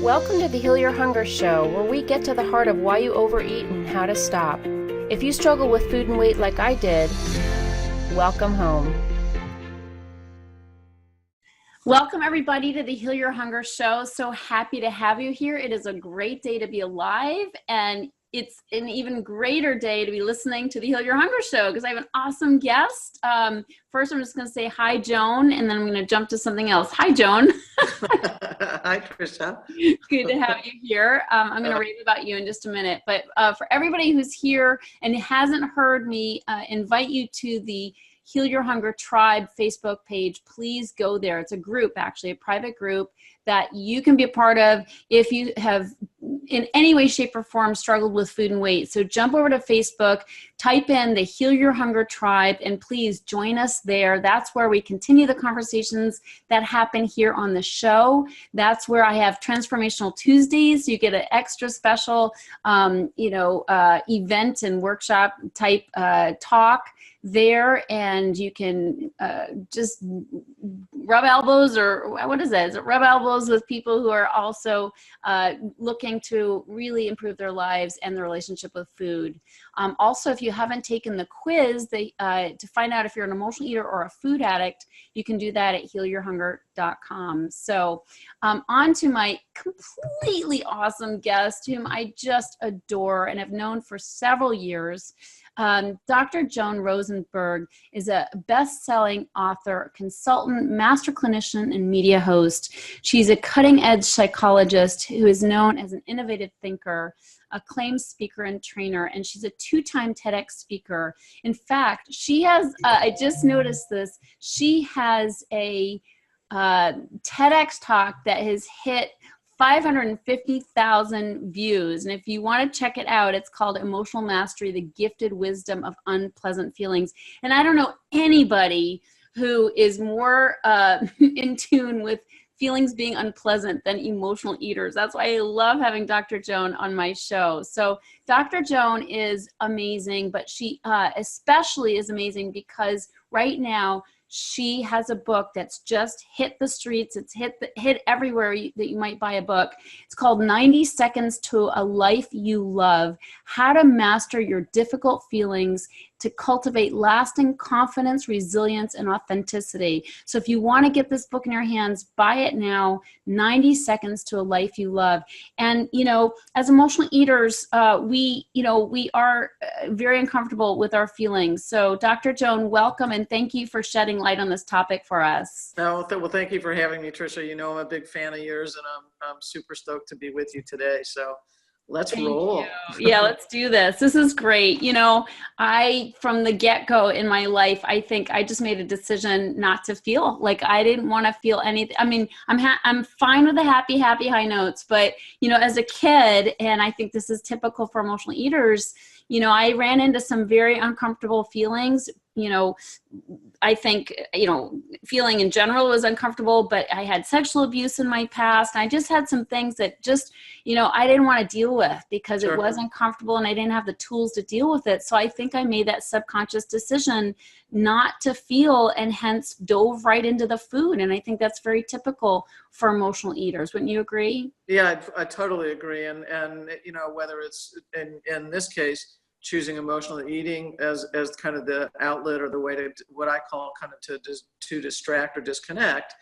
Welcome to the Heal Your Hunger Show, where we get to the heart of why you overeat and how to stop. If you struggle with food and weight like I did, welcome home. Welcome everybody to the Heal Your Hunger Show. So happy to have you here. It is a great day to be alive, and it's an even greater day to be listening to the Heal Your Hunger Show because I have an awesome guest. First, I'm just going to say hi, Joan, and then I'm going to jump to something else. Hi, Joan. Hi, Tricia. Good to have you here. I'm going to rave about you in just a minute. But for everybody who's here and hasn't heard me invite you to the Heal Your Hunger Tribe Facebook page, please go there. It's a group, actually, a private group that you can be a part of if you have in any way, shape, or form struggled with food and weight. So jump over to Facebook, type in the Heal Your Hunger Tribe, and please join us there. That's where we continue the conversations that happen here on the show. That's where I have Transformational Tuesdays. You get an extra special, event and workshop type talk there, and you can just rub elbows, or what is it? Is it rub elbows with people who are also looking to really improve their lives and their relationship with food. Also, if you haven't taken the quiz to find out if you're an emotional eater or a food addict, you can do that at healyourhunger.com. So on to my completely awesome guest, whom I just adore and have known for several years. Dr. Joan Rosenberg is a best-selling author, consultant, master clinician, and media host. She's a cutting-edge psychologist who is known as an innovative thinker, acclaimed speaker and trainer, and she's a 2-time TEDx speaker. In fact, she has, I just noticed this, she has a TEDx talk that has hit 550,000 views. And if you want to check it out, it's called Emotional Mastery, the Gifted Wisdom of Unpleasant Feelings. And I don't know anybody who is more in tune with feelings being unpleasant than emotional eaters. That's why I love having Dr. Joan on my show. So Dr. Joan is amazing, but she especially is amazing because right now she has a book that's just hit the streets. It's hit everywhere that you might buy a book. It's called 90 Seconds to a Life You Love, How to Master Your Difficult Feelings to Cultivate Lasting Confidence, Resilience, and Authenticity. So if you want to get this book in your hands, buy it now, 90 Seconds to a Life You Love. And, as emotional eaters, we are very uncomfortable with our feelings. So Dr. Joan, welcome, and thank you for shedding light on this topic for us. Well, thank you for having me, Tricia. I'm a big fan of yours, and I'm super stoked to be with you today. So let's roll. Yeah, let's do this. This is great. From the get-go in my life, I think I just made a decision not to feel like I didn't want to feel anything. I mean, I'm fine with the happy high notes, but as a kid, and I think this is typical for emotional eaters, I ran into some very uncomfortable feelings. I think, feeling in general was uncomfortable, but I had sexual abuse in my past. And I just had some things that just, I didn't want to deal with because It was uncomfortable and I didn't have the tools to deal with it. So I think I made that subconscious decision not to feel and hence dove right into the food. And I think that's very typical for emotional eaters. Wouldn't you agree? Yeah, I totally agree. And whether it's in this case, choosing emotional eating as kind of the outlet or the way to what I call kind of to distract or disconnect,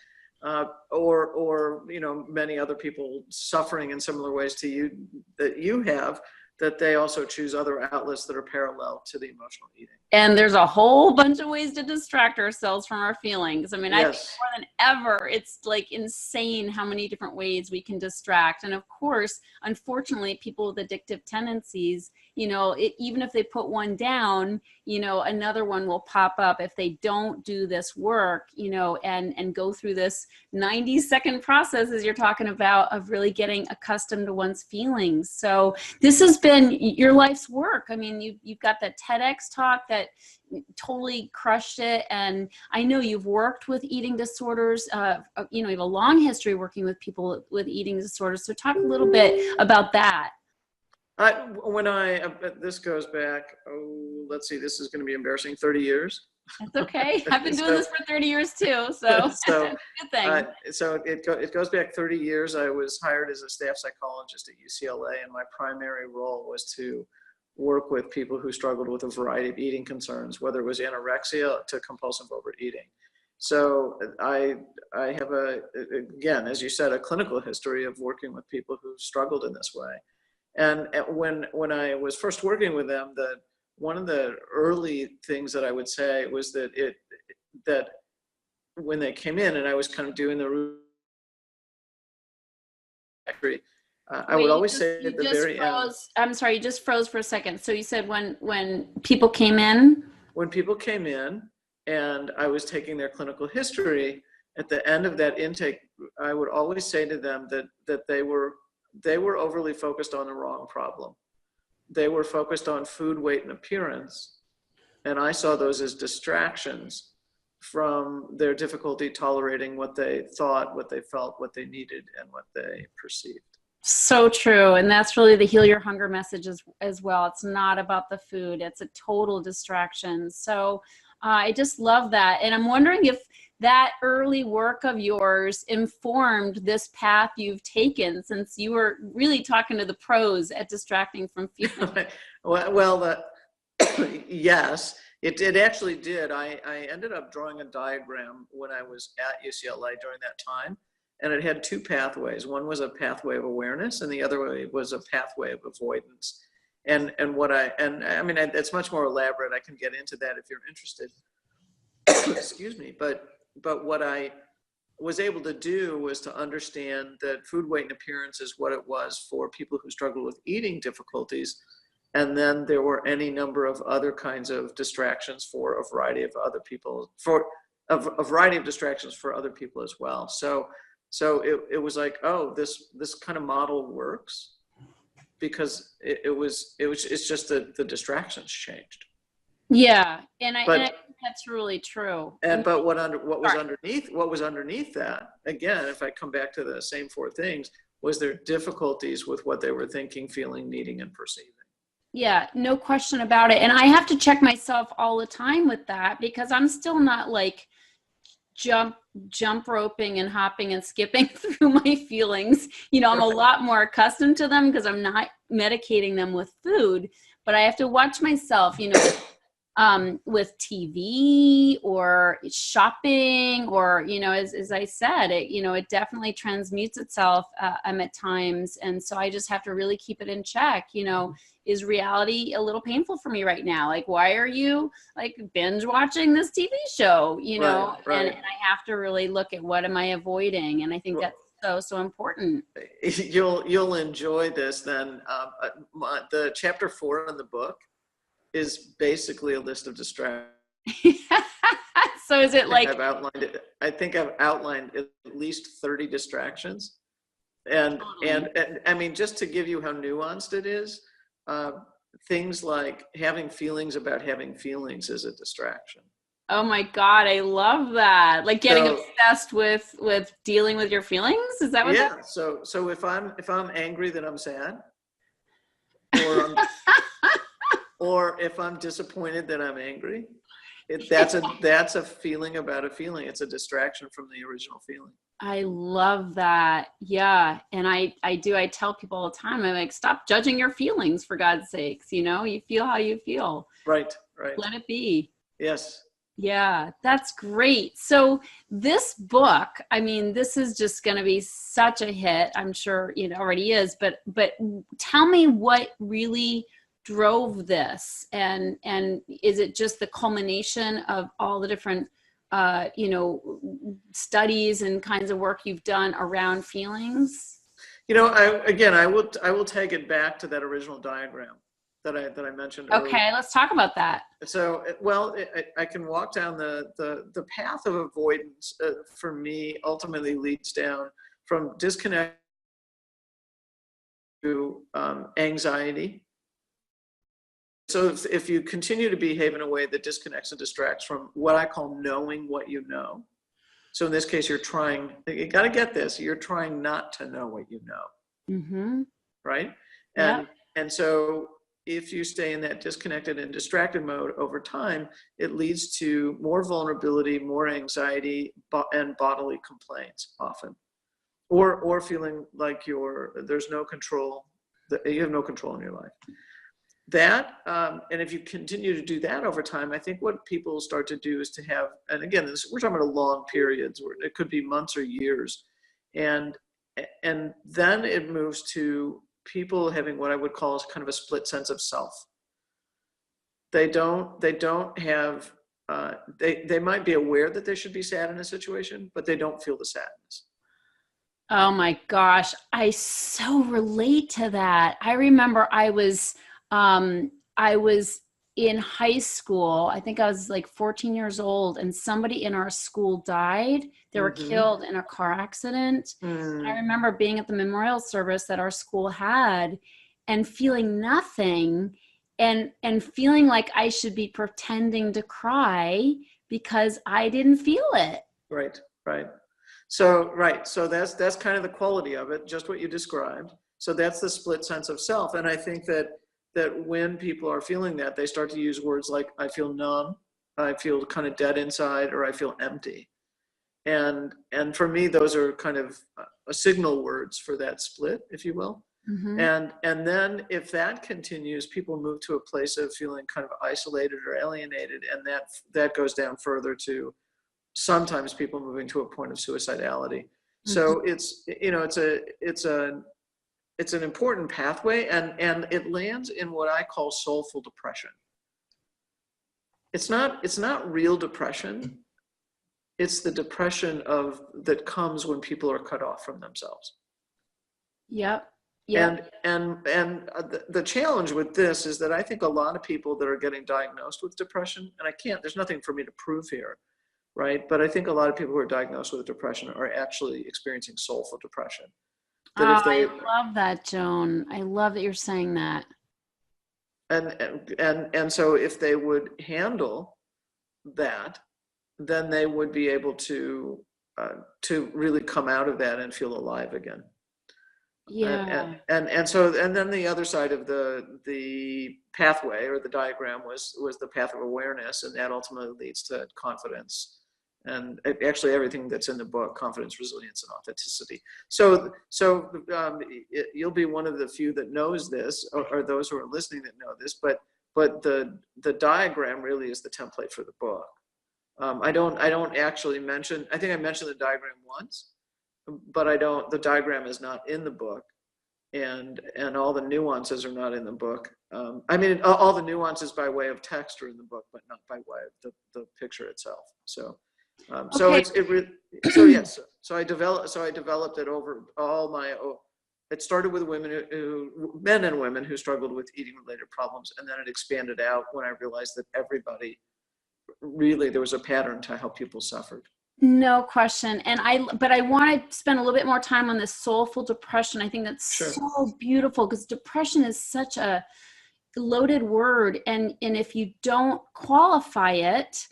or many other people suffering in similar ways to you that you have, that they also choose other outlets that are parallel to the emotional eating. And there's a whole bunch of ways to distract ourselves from our feelings. I mean, yes. I think more than ever, it's like insane how many different ways we can distract. And of course, unfortunately, people with addictive tendencies, even if they put one down, another one will pop up if they don't do this work, and go through this 90-second process, as you're talking about, of really getting accustomed to one's feelings. So this has been your life's work. I mean, you've got that TEDx talk that totally crushed it. And I know you've worked with eating disorders. You have a long history working with people with eating disorders. So talk a little bit about that. This goes back, let's see, this is going to be embarrassing, 30 years. That's okay. I've been doing this for 30 years too, so so good thing. so it goes back 30 years. I was hired as a staff psychologist at UCLA, and my primary role was to work with people who struggled with a variety of eating concerns, whether it was anorexia to compulsive overeating. So I have again, as you said, a clinical history of working with people who struggled in this way. And when I was first working with them, one of the early things that I would say was that when they came in and I was kind of doing the I would always say at the very end. I'm sorry, you just froze for a second. So you said when people came in? When people came in and I was taking their clinical history, at the end of that intake, I would always say to them that they were overly focused on the wrong problem. They were focused on food, weight, and appearance. And I saw those as distractions from their difficulty tolerating what they thought, what they felt, what they needed, and what they perceived. So true. And that's really the heal your hunger message as well. It's not about the food. It's a total distraction. So I just love that. And I'm wondering if that early work of yours informed this path you've taken, since you were really talking to the pros at distracting from feeling. Yes, it actually did. I ended up drawing a diagram when I was at UCLA during that time, and it had two pathways. One was a pathway of awareness, and the other way was a pathway of avoidance. And I mean, it's much more elaborate. I can get into that if you're interested. Excuse me, but what I was able to do was to understand that food, weight, and appearance is what it was for people who struggle with eating difficulties. And then there were any number of other kinds of distractions for a variety of other people, for a variety of distractions for other people as well. So it was like, oh, this kind of model works, because it's just that the distractions changed. Yeah, and I think that's really true. But what was underneath that, again, if I come back to the same four things, was their difficulties with what they were thinking, feeling, needing, and perceiving. Yeah, no question about it. And I have to check myself all the time with that, because I'm still not like jump roping and hopping and skipping through my feelings. You know, I'm a lot more accustomed to them because I'm not medicating them with food, but I have to watch myself, you know, with TV or shopping, or, you know, as I said, it definitely transmutes itself at times. And so I just have to really keep it in check. You know, is reality a little painful for me right now? Like, why are you like binge watching this TV show? You know, right. And I have to really look at what am I avoiding? And I think that's so important. You'll enjoy this then. The chapter 4 in the book is basically a list of distractions. So is it like I think I've outlined at least 30 distractions. And I mean, just to give you how nuanced it is, things like having feelings about having feelings is a distraction. Oh my God, I love that. Like getting obsessed with dealing with your feelings? Is that what that is? So if I'm angry that I'm sad, or if I'm disappointed that I'm angry, that's a feeling about a feeling. It's a distraction from the original feeling. I love that. Yeah. And I tell people all the time, I'm like, stop judging your feelings, for God's sakes. You know, you feel how you feel. Right. Let it be. Yes. Yeah, that's great. So this book, I mean, this is just going to be such a hit. I'm sure it already is, but tell me what really drove this, and is it just the culmination of all the different studies and kinds of work you've done around feelings? I will take it back to that original diagram that I mentioned earlier. Okay, let's talk about that. So, I can walk down the path of avoidance for me ultimately leads down from disconnect to anxiety. So if you continue to behave in a way that disconnects and distracts from what I call knowing what you know. So in this case, you got to get this, you're trying not to know what you know. Mm-hmm. Right? And so if you stay in that disconnected and distracted mode over time, it leads to more vulnerability, more anxiety, and bodily complaints often, or feeling like there's no control, that you have no control in your life. That, and if you continue to do that over time, I think what people start to do is to have, and again, we're talking about long periods, where it could be months or years, and then it moves to people having what I would call as kind of a split sense of self. They don't have, they might be aware that they should be sad in a situation, but they don't feel the sadness. Oh my gosh, I so relate to that. I remember I was in high school. I think I was like 14 years old, and somebody in our school died. They were killed in a car accident. And I remember being at the memorial service that our school had and feeling nothing, and feeling like I should be pretending to cry because I didn't feel it. Right. So that's kind of the quality of it, just what you described. So that's the split sense of self. And I think that when people are feeling that, they start to use words like, I feel numb, I feel kind of dead inside, or I feel empty. And for me, those are kind of signal words for that split, if you will. And then if that continues, people move to a place of feeling kind of isolated or alienated, and that goes down further to sometimes people moving to a point of suicidality. So it's an important pathway, and it lands in what I call soulful depression. It's not real depression. It's the depression that comes when people are cut off from themselves. Yep. And the challenge with this is that I think a lot of people that are getting diagnosed with depression, and there's nothing for me to prove here, right? But I think a lot of people who are diagnosed with depression are actually experiencing soulful depression. I love that, Joan. I love that you're saying that. And so if they would handle that, then they would be able to really come out of that and feel alive again. Yeah. And then the other side of the pathway or the diagram was the path of awareness, and that ultimately leads to confidence. And actually everything that's in the book, confidence, resilience, and authenticity. So you'll be one of the few that knows this, or those who are listening that know this, but the diagram really is the template for the book. I don't actually mention, I think I mentioned the diagram once, but the diagram is not in the book, and all the nuances are not in the book. I mean, all the nuances by way of text are in the book, but not by way of the picture itself. So I developed it over it started with men and women who struggled with eating related problems. And then it expanded out when I realized that there was a pattern to how people suffered. No question. But I want to spend a little bit more time on this soulful depression. I think that's so beautiful, because depression is such a loaded word. And if you don't qualify it,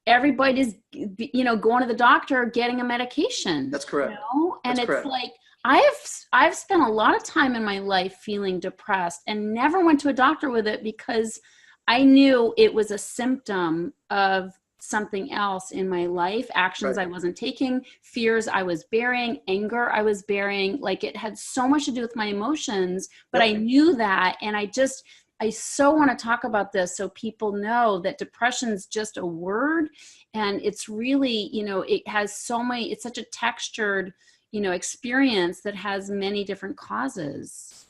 everybody's, going to the doctor, getting a medication. That's correct. And it's correct. Like, I've spent a lot of time in my life feeling depressed and never went to a doctor with it, because I knew it was a symptom of something else in my life, actions I wasn't taking, fears I was bearing, anger I was bearing. Like, it had so much to do with my emotions, but I knew that. And I so want to talk about this so people know that depression is just a word, and it's really, it has it's such a textured, experience that has many different causes.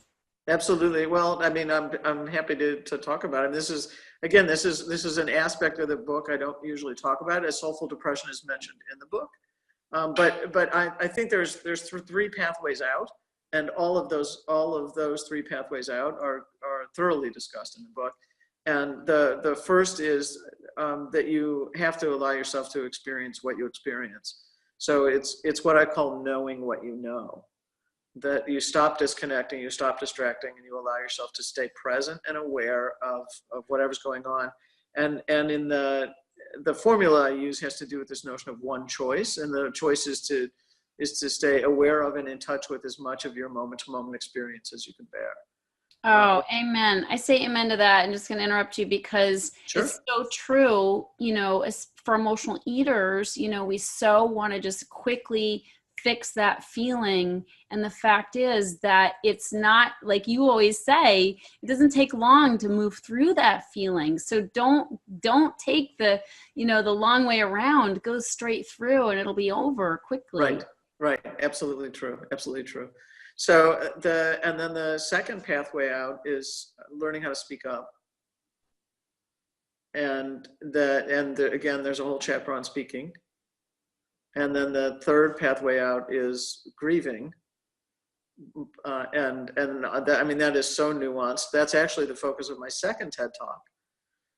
Absolutely. Well, I mean, I'm happy to talk about it. This is an aspect of the book I don't usually talk about, as soulful depression is mentioned in the book. But I think there's three pathways out, and all of those three pathways out are thoroughly discussed in the book. And the first is that you have to allow yourself to experience what you experience. So it's what I call knowing what you know. That you stop disconnecting, you stop distracting, and you allow yourself to stay present and aware of whatever's going on. And in the formula I use has to do with this notion of one choice, and the choice is to stay aware of and in touch with as much of your moment-to-moment experience as you can bear. Oh, amen. I say amen to that. I'm just going to interrupt you because Sure. it's so true. As for emotional eaters, we so want to just quickly fix that feeling. And the fact is that it's not, like you always say, it doesn't take long to move through that feeling. So don't take the long way around. Go straight through and it'll be over quickly. Right, right. Absolutely true. Absolutely true. So and then the second pathway out is learning how to speak up. And again, there's a whole chapter on speaking. And then the third pathway out is grieving. That is so nuanced. That's actually the focus of my second TED Talk.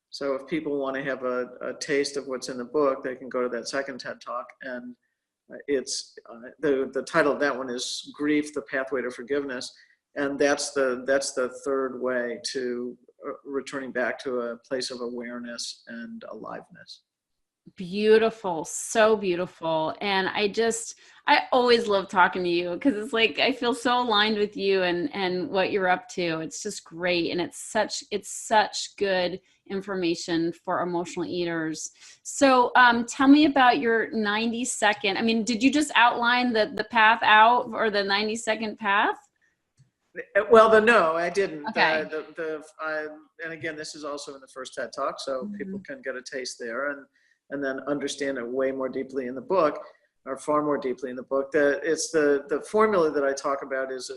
So if people want to have a taste of what's in the book, they can go to that second TED Talk. And it's the title of that one is Grief, the Pathway to Forgiveness. And that's the third way to returning back to a place of awareness and aliveness. Beautiful, so beautiful. And I always love talking to you because it's like I feel so aligned with you and what you're up to. It's just great. And it's such good information for emotional eaters. So tell me about your 90-second. I mean, did you just outline the path out or the 90-second path? Well, no, I didn't. Okay. And again, this is also in the first TED Talk, so people can get a taste there and then understand it way more deeply in the book, or far more deeply in the book. That it's the formula that I talk about is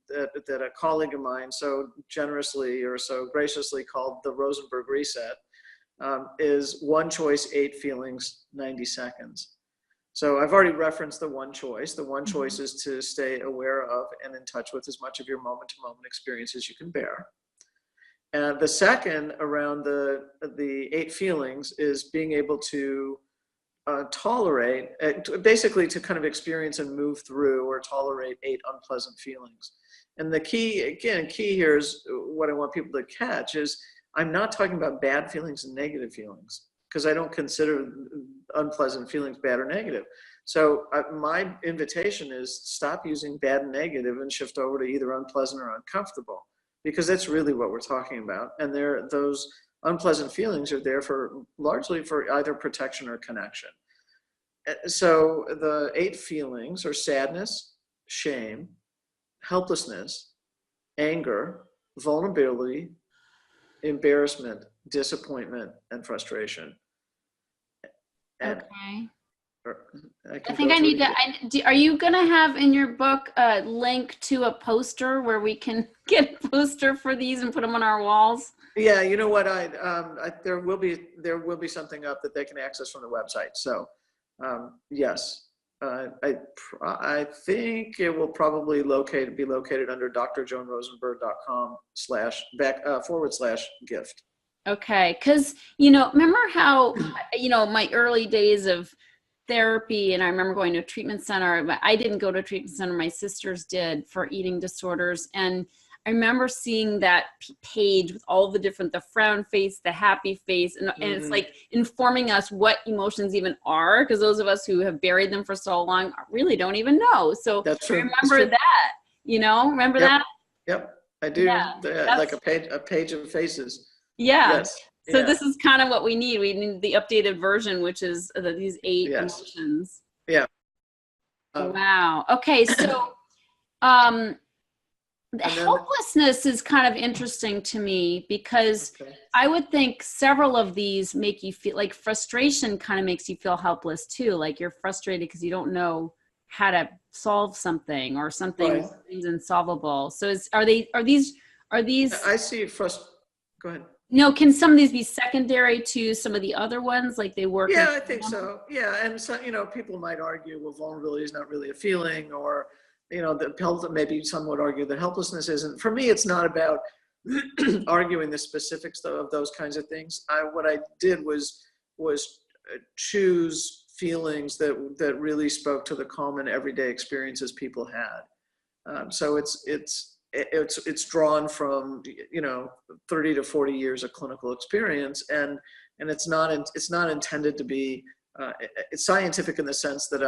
that a colleague of mine so generously or so graciously called the Rosenberg Reset, is 1 choice, 8 feelings, 90 seconds. So I've already referenced the 1 choice. The 1 choice is to stay aware of and in touch with as much of your moment-to-moment experience as you can bear. And the second, around the 8 feelings, is being able to tolerate, basically to kind of experience and move through or tolerate 8 unpleasant feelings. And the key here is what I want people to catch is I'm not talking about bad feelings and negative feelings, because I don't consider unpleasant feelings bad or negative. So my invitation is stop using bad and negative and shift over to either unpleasant or uncomfortable, because that's really what we're talking about. And those unpleasant feelings are there largely for either protection or connection. So the 8 feelings are sadness, shame, helplessness, anger, vulnerability, embarrassment, disappointment, and frustration. And Okay. I think I need to, are you going to have in your book a link to a poster where we can get a poster for these and put them on our walls? Yeah, you know what? There will be something up that they can access from the website. So yes, I think it will probably be located under drjoanrosenberg.com//gift. Okay. Cause remember how, my early days of therapy, and I remember going to a treatment center, but I didn't go to a treatment center. My sisters did for eating disorders. And I remember seeing that page with all the frown face, the happy face, and it's like informing us what emotions even are, because those of us who have buried them for so long really don't even know. So That's true. remember that, remember that? Yep, I do. Yeah, like a page of faces. Yeah. Yes. So this is kind of what we need. We need the updated version, which is these 8 emotions. Yeah. Wow. Okay. So, helplessness is kind of interesting to me because I would think several of these make you feel like frustration kind of makes you feel helpless too. Like you're frustrated because you don't know how to solve something or something seems insolvable. So are these? I see Go ahead. No, can some of these be secondary to some of the other ones? Like they work? Yeah, I think so. Yeah. And so, people might argue, well, vulnerability is not really a feeling, or, maybe some would argue that helplessness isn't. For me, it's not about arguing the specifics of those kinds of things. What I did was choose feelings that really spoke to the common everyday experiences people had. So it's drawn from 30 to 40 years of clinical experience, and it's not intended to be it's scientific in the sense that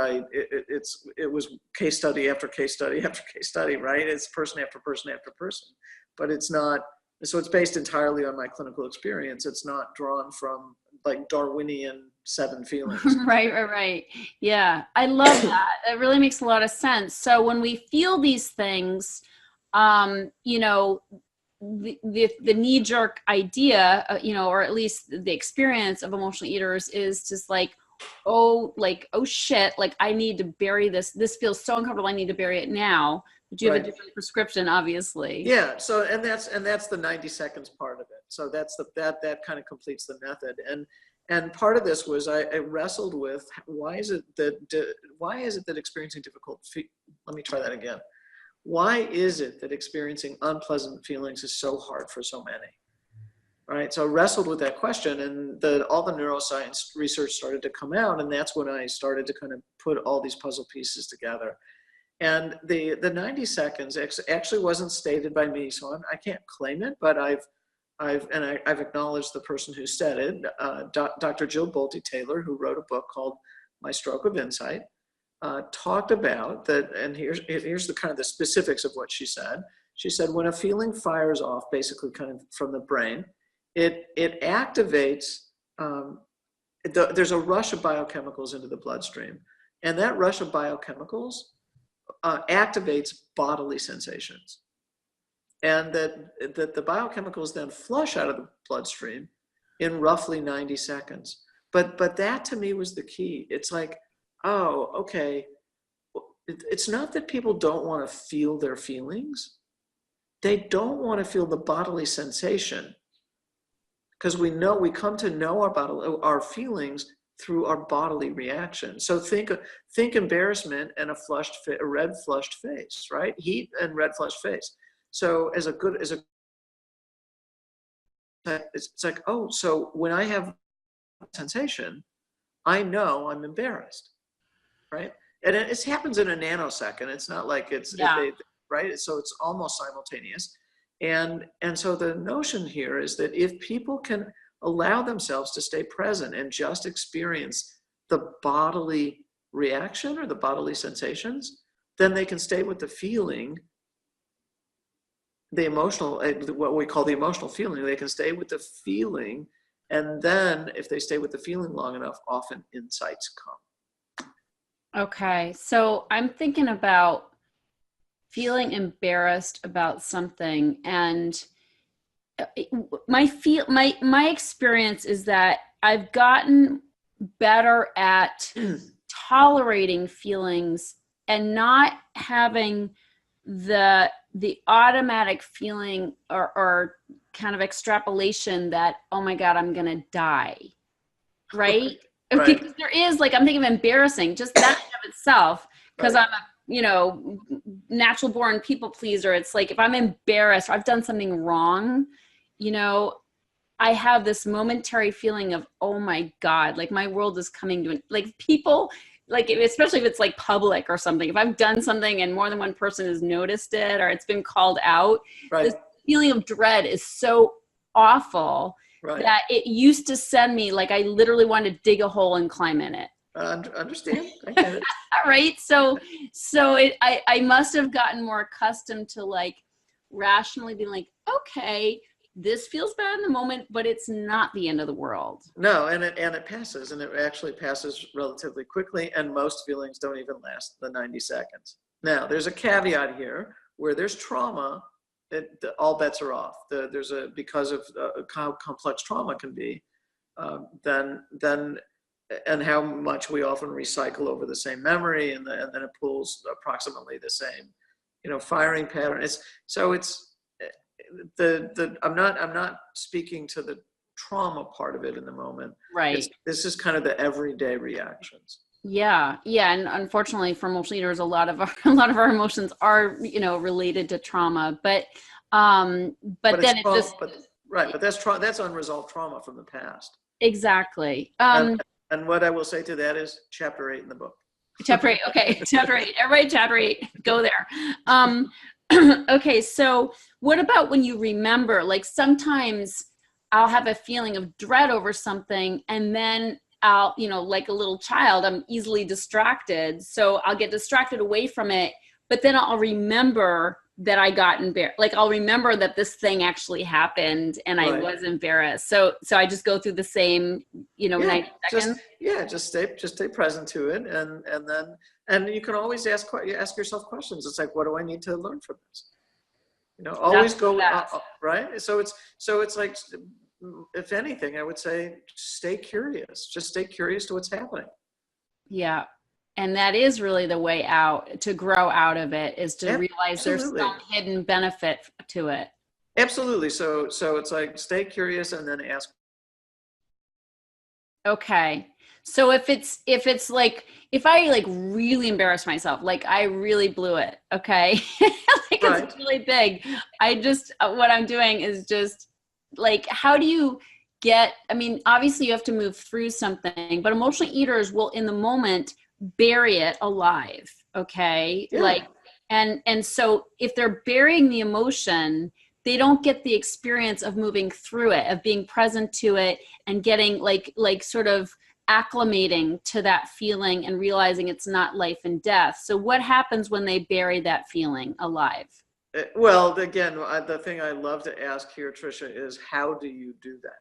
it was case study after case study after case study, right? It's person after person after person. but it's not, so it's based entirely on my clinical experience. It's not drawn from like Darwinian 7 feelings. Right. Yeah, I love that. It really makes a lot of sense. So when we feel these things, you know, the knee-jerk idea, you know, or at least the experience of emotional eaters is just like, oh shit, like I need to bury this. This feels so uncomfortable. I need to bury it now. But you have a different prescription, obviously. Yeah. So, and that's the 90 seconds part of it. So that's that kind of completes the method. And part of this was I wrestled with, why is it that experiencing let me try that again. Why is it that experiencing unpleasant feelings is so hard for so many? Right. So I wrestled with that question, and all the neuroscience research started to come out, and that's when I started to kind of put all these puzzle pieces together. And the 90 seconds actually wasn't stated by me, so I can't claim it, but I've acknowledged the person who said it, Dr. Jill Bolte Taylor, who wrote a book called My Stroke of Insight, talked about that, and here's the kind of the specifics of what she said. She said, when a feeling fires off, basically kind of from the brain, it activates, there's a rush of biochemicals into the bloodstream, and that rush of biochemicals activates bodily sensations, and that the biochemicals then flush out of the bloodstream in roughly 90 seconds. But that to me was the key. It's like, oh, okay, it's not that people don't want to feel their feelings. They don't want to feel the bodily sensation, because we come to know our feelings through our bodily reaction. So think embarrassment and a red flushed face, right? Heat and red flushed face. So it's like, oh, so when I have sensation, I know I'm embarrassed, right? And it happens in a nanosecond. It's not like right? So it's almost simultaneous. And so the notion here is that if people can allow themselves to stay present and just experience the bodily reaction or the bodily sensations, then they can stay with the feeling, the emotional, what we call the emotional feeling. They can stay with the feeling, and then if they stay with the feeling long enough, often insights come. Okay, so I'm thinking about feeling embarrassed about something, and my experience is that I've gotten better at tolerating feelings and not having the automatic feeling or kind of extrapolation that, oh my God, I'm gonna die, right? Right. Because there is, like, I'm thinking of embarrassing, just that in of itself, because I'm a natural born people pleaser. It's like, if I'm embarrassed or I've done something wrong, I have this momentary feeling of, oh my God, like my world is coming to an, like people, like, especially if it's like public or something, if I've done something and more than one person has noticed it or it's been called out, this feeling of dread is so awful that it used to send me, like, I literally wanted to dig a hole and climb in it. Understand. I get it. Right. So I must have gotten more accustomed to, like, rationally being like, okay, this feels bad in the moment, but it's not the end of the world. No, and it passes, and it actually passes relatively quickly, and most feelings don't even last the 90 seconds. Now, there's a caveat here where there's trauma, all bets are off. Because of how complex trauma can be, then and how much we often recycle over the same memory, and then it pulls approximately the same, firing pattern. I'm not speaking to the trauma part of it in the moment. Right. This is kind of the everyday reactions. Yeah. And unfortunately for emotional eaters, a lot of our emotions are, related to trauma, but then it just, but that's unresolved trauma from the past. Exactly. And what I will say to that is chapter 8 in the book. Chapter 8. Okay. Chapter 8. Everybody, chapter 8. Go there. Okay. So what about when you remember, like, sometimes I'll have a feeling of dread over something, and then I'll, like a little child, I'm easily distracted. So I'll get distracted away from it, but then I'll remember that I got embarrassed. Like I'll remember that this thing actually happened and I was embarrassed. So I just go through the same, 90 seconds. Just stay present to it. And you can always ask yourself questions. It's like, what do I need to learn from this? Always go, right? So it's like, if anything, I would say, stay curious. Just stay curious to what's happening. Yeah. And that is really the way out, to grow out of it, is to realize there's some hidden benefit to it. Absolutely. So it's like, stay curious and then ask. Okay. So if I like really embarrass myself, like I really blew it. Okay. Like it's really big. What I'm doing is just like, how do you obviously you have to move through something, but emotional eaters will in the moment bury it alive. Okay. Yeah. Like, and so if they're burying the emotion, they don't get the experience of moving through it, of being present to it and getting like sort of acclimating to that feeling and realizing it's not life and death. So what happens when they bury that feeling alive? Well, again, the thing I love to ask here, Tricia, is how do you do that?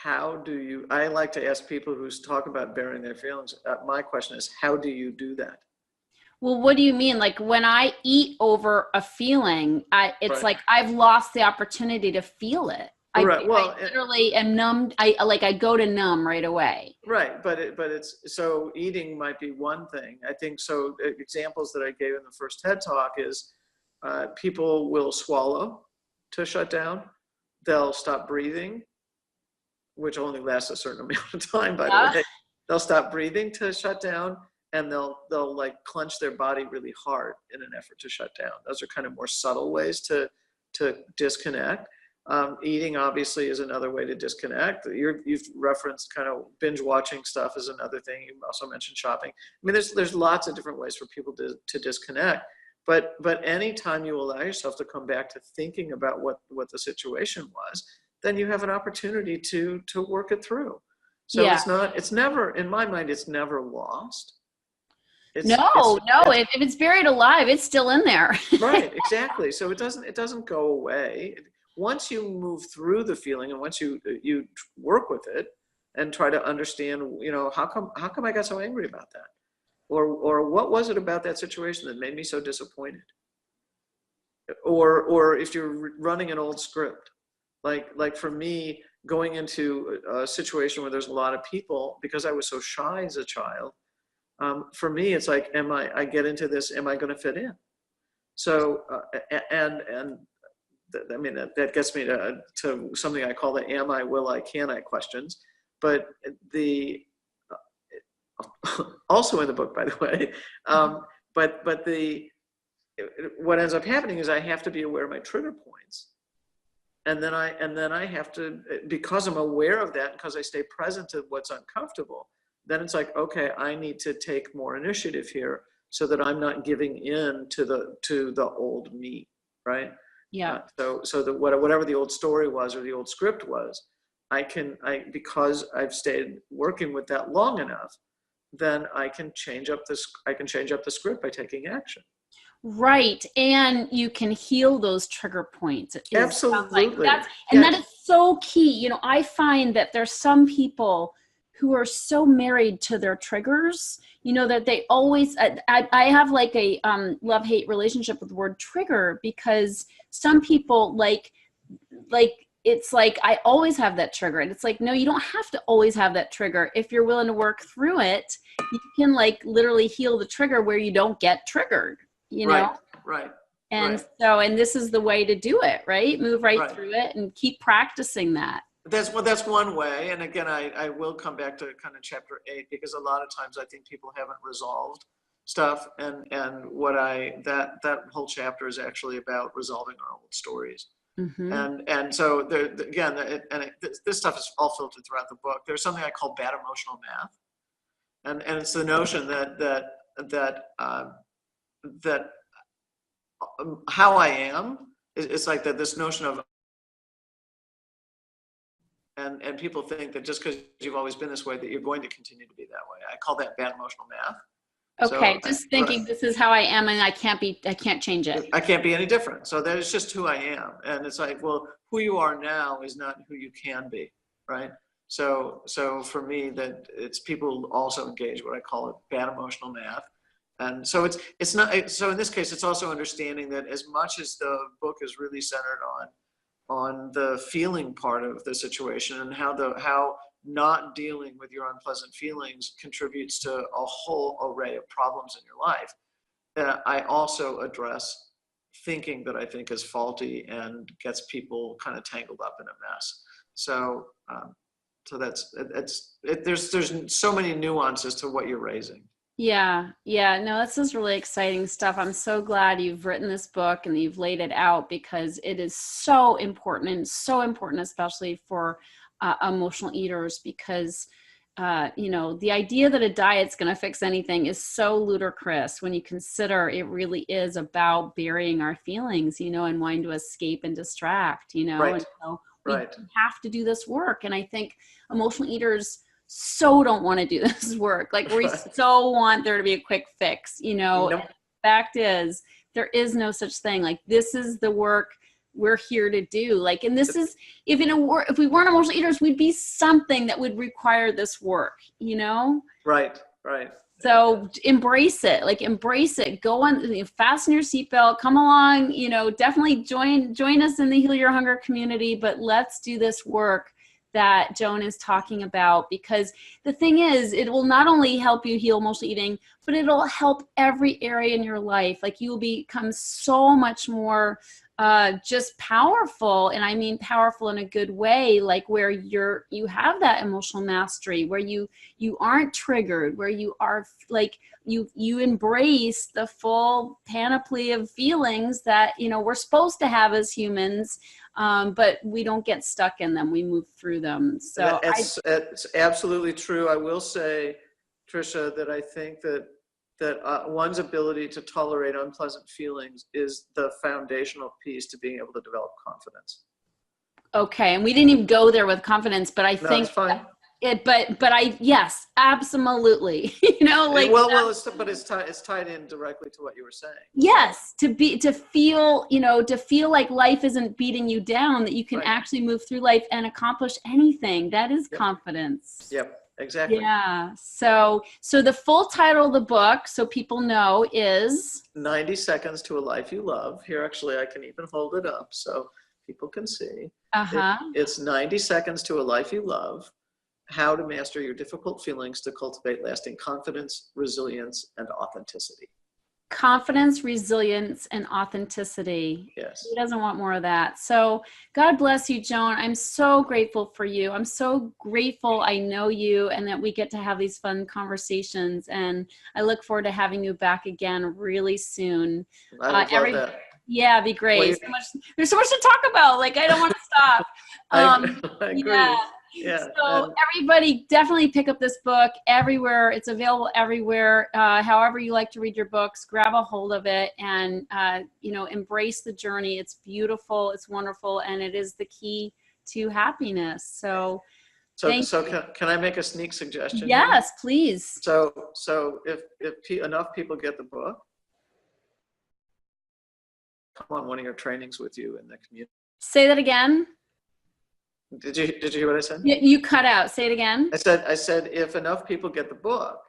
I like to ask people who talk about burying their feelings. My question is, how do you do that? Well, what do you mean? Like when I eat over a feeling, it's like I've lost the opportunity to feel it. I literally am numbed. I go to numb right away. Right, but it's so eating might be one thing. I think so. Examples that I gave in the first TED Talk is people will swallow to shut down. They'll stop breathing, which only lasts a certain amount of time, by the way. They'll stop breathing to shut down, and they'll like clench their body really hard in an effort to shut down. Those are kind of more subtle ways to disconnect. Eating obviously is another way to disconnect. You've referenced kind of binge watching stuff is another thing. You also mentioned shopping. I mean, there's lots of different ways for people to disconnect. But anytime you allow yourself to come back to thinking about what the situation was, then you have an opportunity to work it through. So it's never, in my mind, it's never lost. If it's buried alive, it's still in there. Right, exactly. So it doesn't go away. Once you move through the feeling and once you work with it and try to understand, how come I got so angry about that? Or what was it about that situation that made me so disappointed? Or if you're running an old script, like for me, going into a situation where there's a lot of people, because I was so shy as a child, for me, it's like, I get into this, am I going to fit in? So, that gets me to something I call the am I, will I, can I questions. But also in the book, by the way, what ends up happening is I have to be aware of my trigger points. And then I have to, because I'm aware of that, because I stay present to what's uncomfortable, then it's like, okay, I need to take more initiative here so that I'm not giving in to the old me, right? Yeah. So that whatever the old story was or the old script was, because I've stayed working with that long enough, then I can change up the script by taking action. Right. And you can heal those trigger points. Absolutely. That is so key. I find that there's some people who are so married to their triggers, that they always, I have like a love-hate relationship with the word trigger, because some people like, it's like, I always have that trigger. And it's like, no, you don't have to always have that trigger. If you're willing to work through it, you can like literally heal the trigger where you don't get triggered, know? Right. And and this is the way to do it, right? Move right through it and keep practicing that. That's one way. And again, I will come back to kind of chapter 8, because a lot of times I think people haven't resolved stuff. And that whole chapter is actually about resolving our old stories. Mm-hmm. And so this stuff is all filtered throughout the book. There's something I call bad emotional math. And it's the notion that how I am, it's like that this notion of, and people think that just because you've always been this way, that you're going to continue to be that way. I call that bad emotional math. Okay, So, just thinking this is how I am and I can't change it. I can't be any different. So that is just who I am. And it's like, well, who you are now is not who you can be, right? So for me, that it's people also engage what I call it bad emotional math. And so it's not, so in this case, it's also understanding that as much as the book is really centered on the feeling part of the situation and how not dealing with your unpleasant feelings contributes to a whole array of problems in your life, I also address thinking that I think is faulty and gets people kind of tangled up in a mess. So there's so many nuances to what you're raising. Yeah. No, this is really exciting stuff. I'm so glad you've written this book and you've laid it out, because it is so important, and so important, especially for emotional eaters, because the idea that a diet's going to fix anything is so ludicrous when you consider it really is about burying our feelings, and wanting to escape and distract, Right. And so we have to do this work. And I think emotional eaters so don't want to do this work. Like, we so want there to be a quick fix, Nope. And the fact is, there is no such thing. Like, this is the work we're here to do. Like, and this is, if we weren't emotional eaters, we'd be something that would require this work, Right. So embrace it, go on, fasten your seatbelt, come along, definitely join us in the Heal Your Hunger community, but let's do this work that Joan is talking about, because the thing is, it will not only help you heal emotional eating, but it'll help every area in your life. Like, you will become so much more just powerful, and I mean powerful in a good way, like where you have that emotional mastery, where you aren't triggered, where you are like you embrace the full panoply of feelings that we're supposed to have as humans, but we don't get stuck in them. We move through them. So it's absolutely true. I will say, Tricia, that I think that one's ability to tolerate unpleasant feelings is the foundational piece to being able to develop confidence. Okay, and we didn't even go there with confidence, but I think it's fine. Yes, absolutely. It's tied in directly to what you were saying. Yes, to feel like life isn't beating you down, that you can actually move through life and accomplish anything. That is confidence. Yep. Exactly. Yeah. So the full title of the book, so people know, is 90 Seconds to a Life You Love. Here, actually, I can even hold it up so people can see. It's 90 Seconds to a Life You Love: How to Master Your Difficult Feelings to Cultivate Lasting Confidence, Resilience, and Authenticity. Confidence, resilience, and authenticity. Yes. Who doesn't want more of that? So God bless you, Joan. I'm so grateful for you. I'm so grateful I know you and that we get to have these fun conversations. And I look forward to having you back again really soon. I would love that. Yeah, it'd be great. There's so much to talk about. Like, I don't want to stop. I agree. Yeah. So everybody definitely pick up this book everywhere. It's available everywhere. However you like to read your books, grab a hold of it and, embrace the journey. It's beautiful. It's wonderful. And it is the key to happiness. So can I make a sneak suggestion? Yes, please. So if enough people get the book, come on one of your trainings with you in the community. Say that again. Did you hear what I said? You cut out. Say it again. I said if enough people get the book,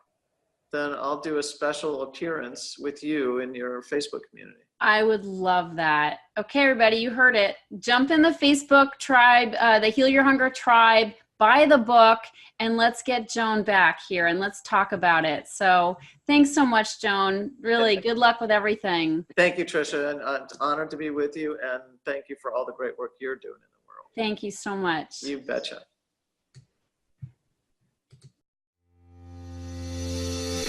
then I'll do a special appearance with you in your Facebook community. I would love that. Okay, everybody, you heard it. Jump in the Facebook tribe, the Heal Your Hunger tribe, buy the book, and let's get Joan back here and let's talk about it. So thanks so much, Joan. Really, good luck with everything. Thank you, Tricia, and I'm honored to be with you, and thank you for all the great work you're doing in the world. Thank you so much. You betcha.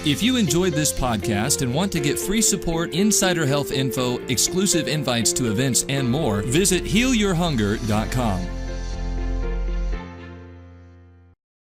If you enjoyed this podcast and want to get free support, insider health info, exclusive invites to events, and more, visit healyourhunger.com.